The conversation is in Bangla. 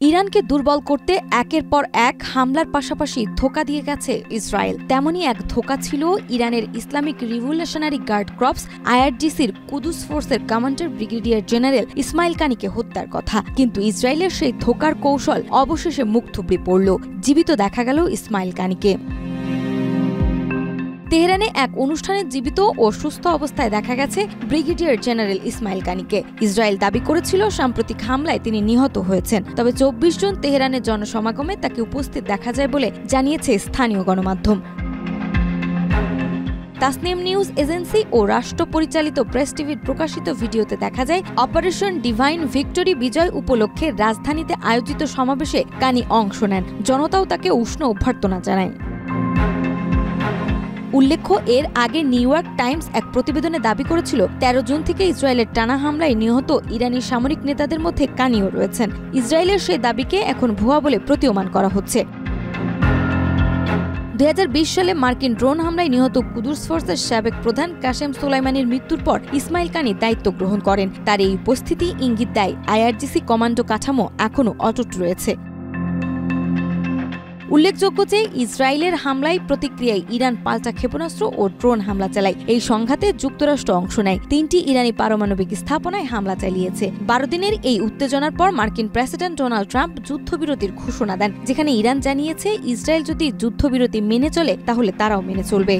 ইরানকে দুর্বল করতে একের পর এক হামলার পাশাপাশি ধোঁকা দিয়ে গেছে ইসরায়েল। তেমনই এক ধোঁকা ছিল ইরানের ইসলামিক রিভলিউশনারি গার্ড ক্রপস আইআরজিসির কুদুস ফোর্সের কমান্ডার ব্রিগেডিয়ার জেনারেল ইসমাইল কানিকে হত্যার কথা। কিন্তু ইসরায়েলের সেই ধোঁকার কৌশল অবশেষে মুখ থুবড়ে পড়ল। জীবিত দেখা গেল ইসমাইল কানিকে। তেহরানে এক অনুষ্ঠানে জীবিত ও সুস্থ অবস্থায় দেখা গেছে ব্রিগেডিয়ার জেনারেল ইসমাইল কানিকে। ইসরায়েল দাবি করেছিল সাম্প্রতিক হামলায় তিনি নিহত হয়েছেন, তবে ২৪ জন তেহরানের জনসমাগমে তাকে উপস্থিত দেখা যায় বলে জানিয়েছে স্থানীয় গণমাধ্যম। তাসনিম নিউজ এজেন্সি ও রাষ্ট্র পরিচালিত প্রেস টিভির প্রকাশিত ভিডিওতে দেখা যায় অপারেশন ডিভাইন ভিক্টরি বিজয় উপলক্ষে রাজধানীতে আয়োজিত সমাবেশে কানি অংশ নেন। জনতাও তাকে উষ্ণ অভ্যর্থনা জানায়। উল্লেখ্য, এর আগে নিউ ইয়র্ক টাইমস এক প্রতিবেদনে দাবি করেছিল ১৩ জুন থেকে ইসরায়েলের টানা হামলায় নিহত ইরানি সামরিক নেতাদের মধ্যে কানিও রয়েছেন। ইসরায়েলের সেই দাবিকে এখন ভুয়া বলে প্রতীয়মান করা হচ্ছে। ২০২০ সালে মার্কিন ড্রোন হামলায় নিহত কুদুস ফোর্সের সাবেক প্রধান কাশেম সোলাইমানির মৃত্যুর পর ইসমাইল কানি দায়িত্ব গ্রহণ করেন। তার এই উপস্থিতি ইঙ্গিত দেয় আইআরজিসি কমান্ডো কাঠামো এখনও অটুট রয়েছে। উল্লেখযোগ্য যে ইসরায়েলের হামলায় প্রতিক্রিয়ায় ইরান পাল্টা ক্ষেপণাস্ত্র ও ড্রোন হামলা চালায়। এই সংঘাতে যুক্তরাষ্ট্র অংশ নেয়। ৩টি ইরানি পারমাণবিক স্থাপনায় হামলা চালিয়েছে। ১২ দিনের এই উত্তেজনার পর মার্কিন প্রেসিডেন্ট ডোনাল্ড ট্রাম্প যুদ্ধবিরতির ঘোষণা দেন, যেখানে ইরান জানিয়েছে ইসরায়েল যদি যুদ্ধবিরতি মেনে চলে তাহলে তারাও মেনে চলবে।